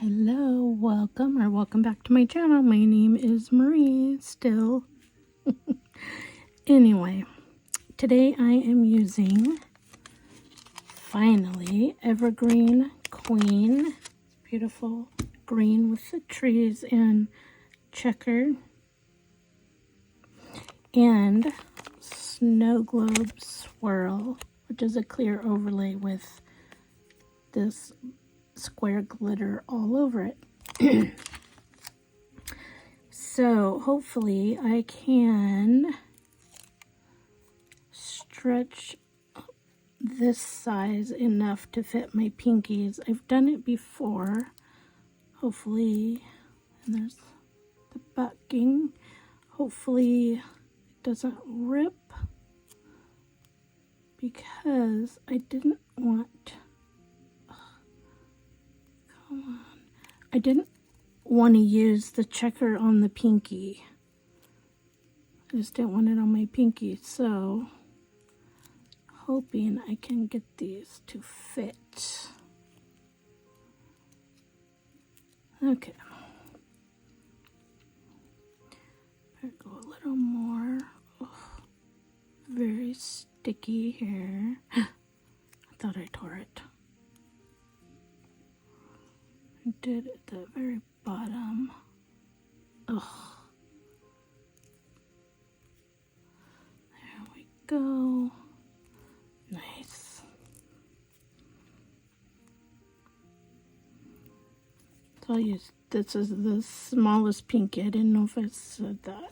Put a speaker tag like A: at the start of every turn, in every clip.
A: Hello, welcome back to my channel. My name is Marie still. Anyway, today I am using, finally, Evergreen Queen. Beautiful green with the trees and checker. And Snow Globe Swirl, which is a clear overlay with this square glitter all over it. So hopefully I can stretch this size enough to fit my pinkies. I've done it before, hopefully, and there's the backing. Hopefully it doesn't rip, because I didn't want, I didn't want to use the checker on the pinky. I just didn't want it on my pinky, so hoping I can get these to fit. Okay. Better go a little more. Oh, very sticky here. I thought I tore it. I did at the very bottom. Oh, there we go. Nice. So I'll use, this is the smallest pinky. I didn't know if I said that.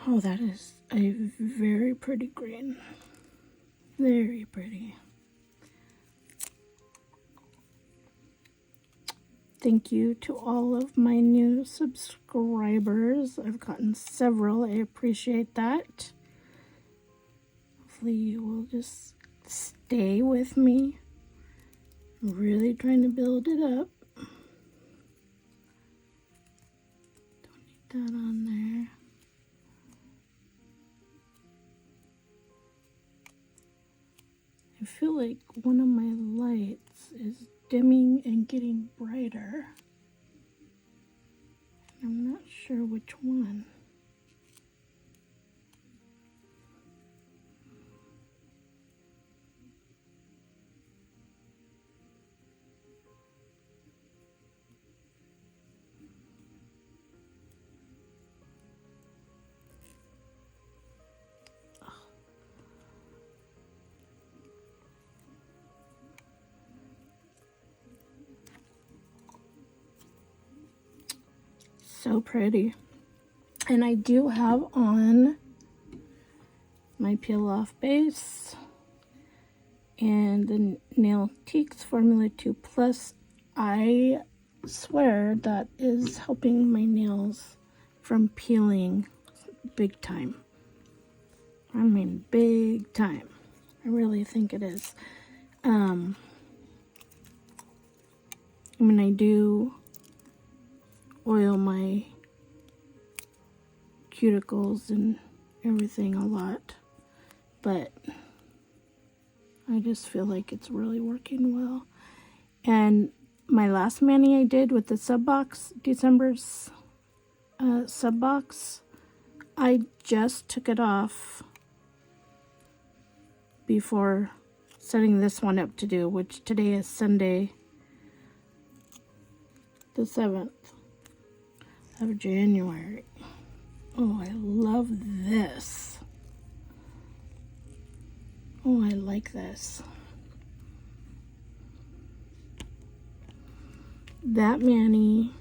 A: Oh, that is a very pretty green. Very pretty. Thank you to all of my new subscribers. I've gotten several. I appreciate that. Hopefully you will just stay with me. I'm really trying to build it up. Don't need that on there. I feel like one of my lights is dimming and getting brighter. I'm not sure which one. So pretty. And I do have on my peel off base and the Nail Teaks Formula 2 Plus. I swear that is helping my nails from peeling big time. I mean big time. I really think it is. I mean, I do oil my cuticles and everything a lot, but I just feel like it's really working well. And my last mani I did with the sub box, December's sub box, I just took it off before setting this one up to do, which today is Sunday the 7th of January. Oh, I love this. Oh, I like this. That mani,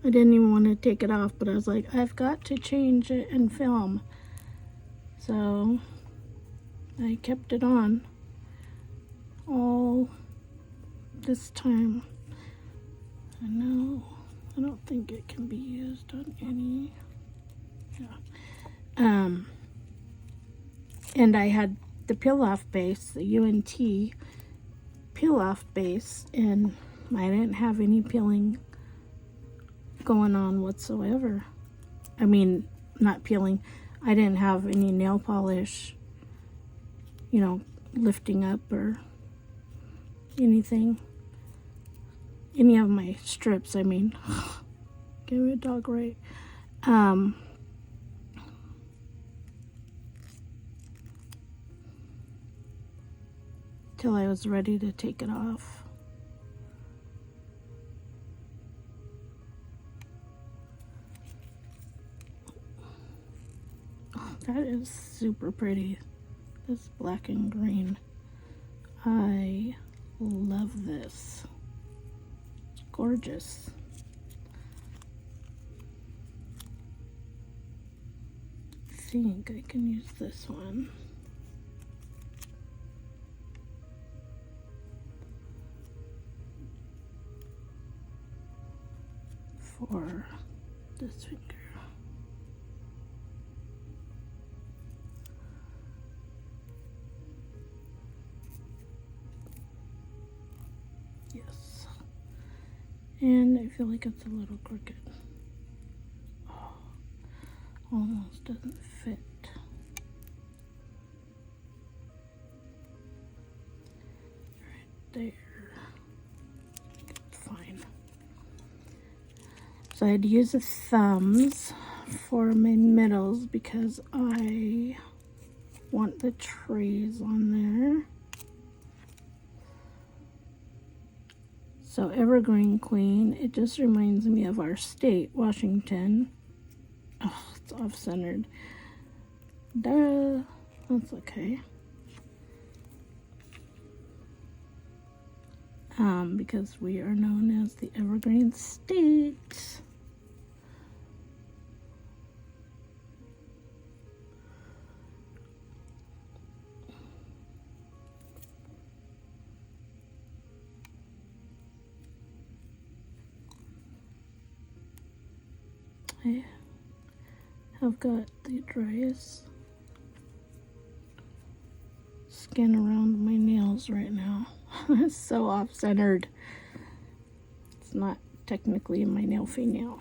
A: I didn't even want to take it off, but I was like, I've got to change it and film. So I kept it on all this time. I know. I don't think it can be used on any. Yeah. And I had the peel off base, the UNT peel off base, and I didn't have any peeling going on whatsoever. I mean, not peeling, I didn't have any nail polish, you know, lifting up or anything. Any of my strips, I mean. Give me a dog right. Till I was ready to take it off. Oh, that is super pretty. This black and green. I love this. It's gorgeous. I think I can use this one. For this finger. Yes. And I feel like it's a little crooked. Oh, almost doesn't fit. Right there. Fine. So I had to use the thumbs for my middles because I want the trees on there. So Evergreen Queen, it just reminds me of our state, Washington. Oh, it's off-centered. Duh, that's okay. Because we are known as the Evergreen State. I have got the driest skin around my nails right now. It's so off-centered. It's not technically my nail fingernail.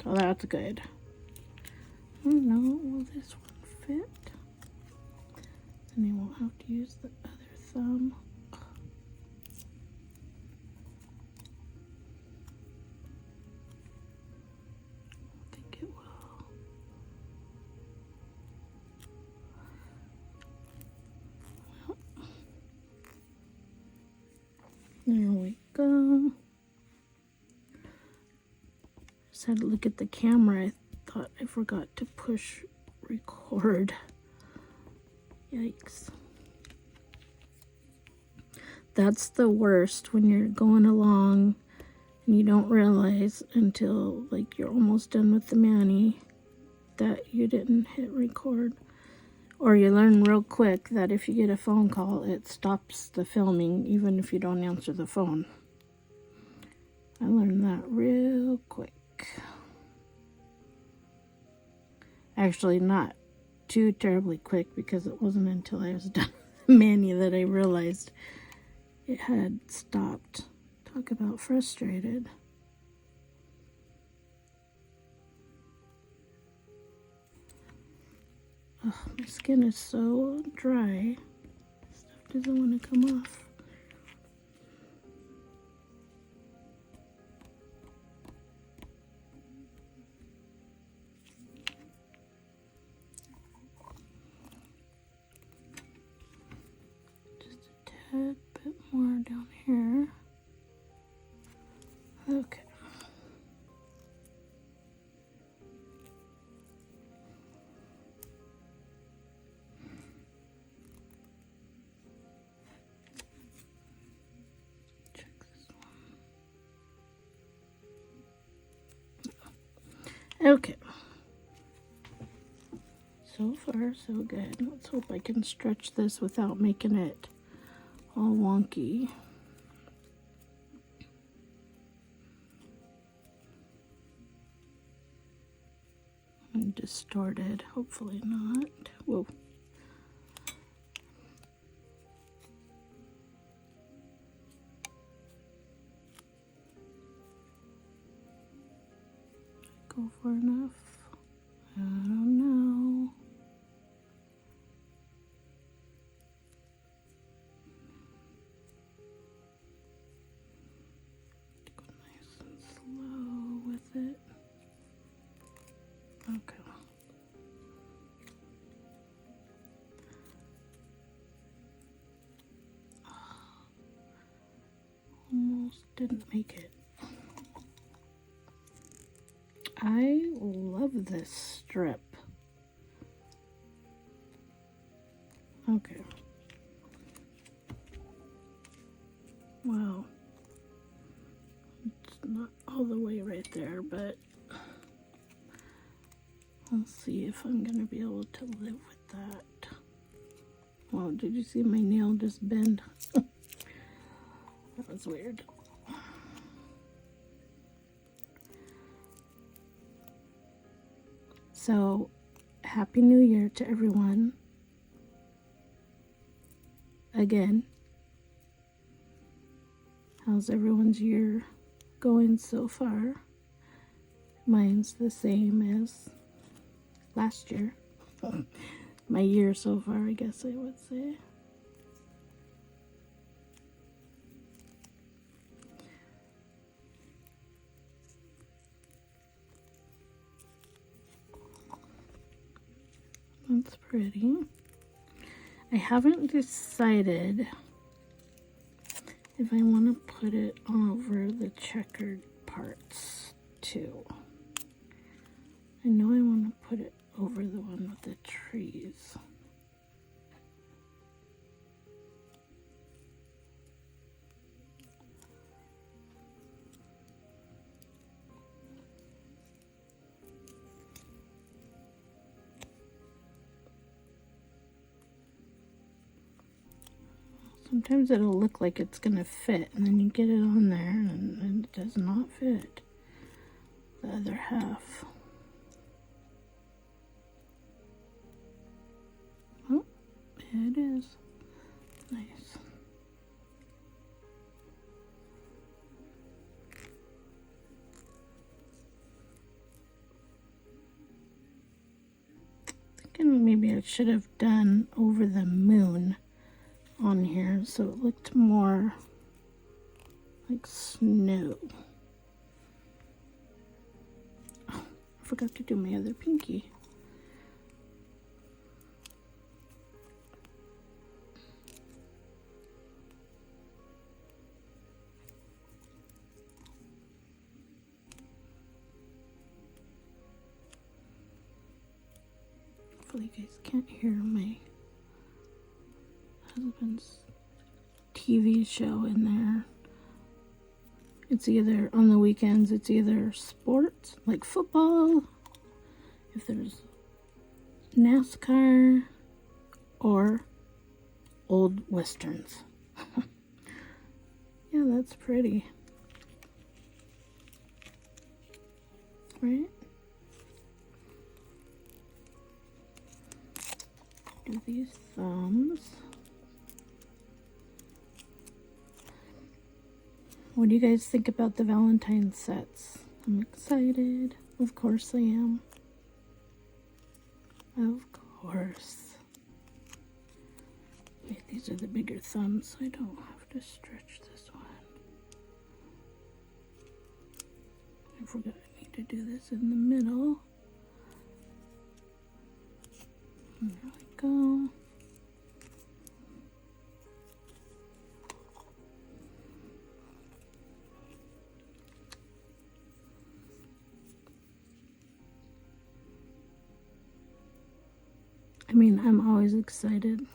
A: So that's good. I don't know, will this one fit? And I won't have to use the other thumb. I think it will. Well, there we go. Just had to look at the camera. I thought I forgot to push record. Yikes. That's the worst when you're going along and you don't realize until like you're almost done with the mani that you didn't hit record. Or you learn real quick that if you get a phone call, it stops the filming even if you don't answer the phone. I learned that real quick. Actually, not too terribly quick because it wasn't until I was done with the mani that I realized it had stopped. Talk about frustrated. Oh, my skin is so dry. Stuff doesn't want to come off. Just a tad bit more down here. Okay. Check this one. Okay. So far, so good. Let's hope I can stretch this without making it all wonky. And distorted. Hopefully not. Whoa. Go far enough? I don't know. didn't make it. I love this strip. Okay. Wow. It's not all the way right there, but I'll see if I'm gonna be able to live with that. Wow, did you see my nail just bend? That was weird. So, Happy New Year to everyone. Again. How's everyone's year going so far? Mine's the same as last year. My year so far, I guess I would say. That's pretty. I haven't decided if I want to put it over the checkered parts too. I know I want to put it over the one with the trees. Sometimes it'll look like it's gonna fit, and then you get it on there and it does not fit the other half. Oh, it is. Nice. Thinking maybe I should have done over the moon on here so it looked more like snow. Oh, I forgot to do my other pinky. Hopefully you guys can't hear my husband's TV show in there. It's either on the weekends, it's either sports like football, if there's NASCAR, or old westerns. Yeah, that's pretty, right? Do these thumbs. What do you guys think about the Valentine sets? I'm excited. Of course I am. Of course. Wait, these are the bigger thumbs, so I don't have to stretch this one. I forgot I need to do this in the middle. There we go. I mean, I'm always excited.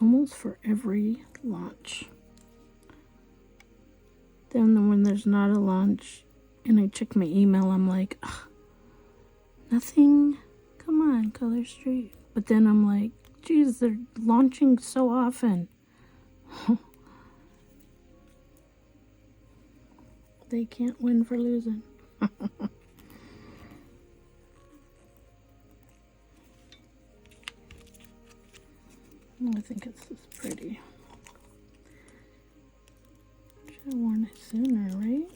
A: Almost for every launch. Then when there's not a launch and I check my email, I'm like, ugh, nothing. Come on, Color Street. But then I'm like, geez, they're launching so often. They can't win for losing. I think it's this pretty. Should have worn it sooner, right?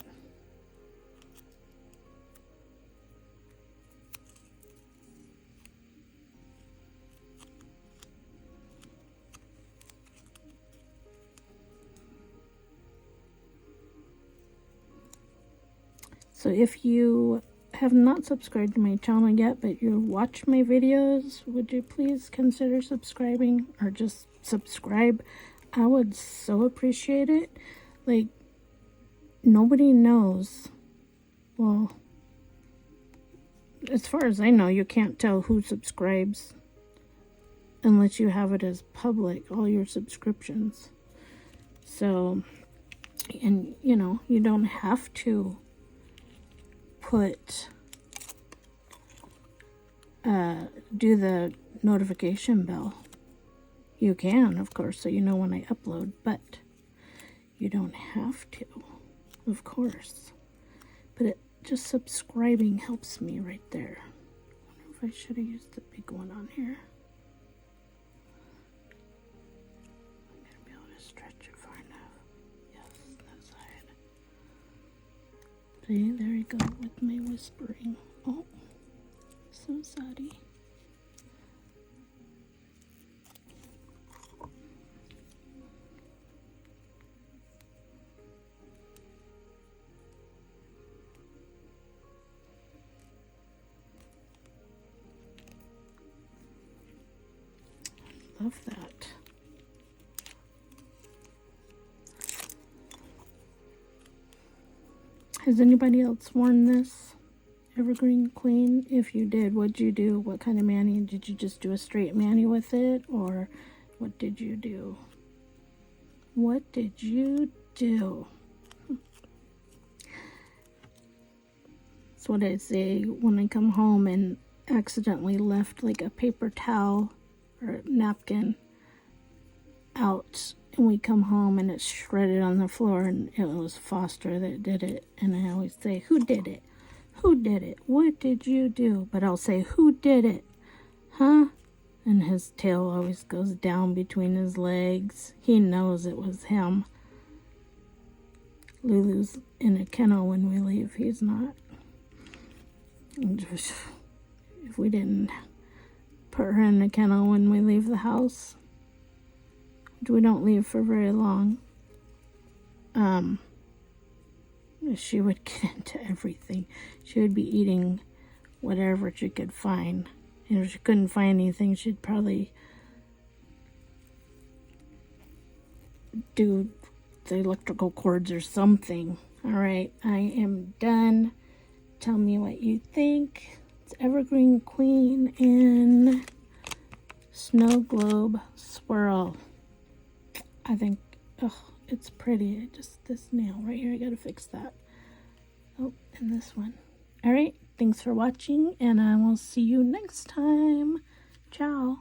A: So if you have not subscribed to my channel yet, but you watch my videos, would you please consider subscribing, or just subscribe? I would so appreciate it. Like, nobody knows. Well, as far as I know, you can't tell who subscribes unless you have it as public, all your subscriptions. So, and you know, you don't have to put, do the notification bell. You can, of course, so you know when I upload, but you don't have to, of course. But it just subscribing helps me right there. I wonder if I should have used the big one on here. I'm gonna be able to stretch it far enough. Yes, that side. See, there you go with my whispering. Oh, so sorry. Love that. Has anybody else worn this Evergreen Queen? If you did, what'd you do? What kind of mani? Did you just do a straight mani with it, or what did you do? What did you do? That's what I say when I come home and accidentally left like a paper towel or a napkin out, and we come home and it's shredded on the floor, and it was Foster that did it. And I always say, who did it? Who did it? What did you do? But I'll say, who did it? Huh? And his tail always goes down between his legs. He knows it was him. Lulu's in a kennel when we leave. He's not. If we didn't put her in the kennel when we leave the house, which we don't leave for very long, she would get into everything. She would be eating whatever she could find. And if she couldn't find anything, she'd probably do the electrical cords or something. All right, I am done. Tell me what you think. It's Evergreen Queen in Snow Globe Swirl. I think, oh, it's pretty. Just this nail right here, I gotta fix that. Oh, and this one. All right, thanks for watching, and I will see you next time. Ciao.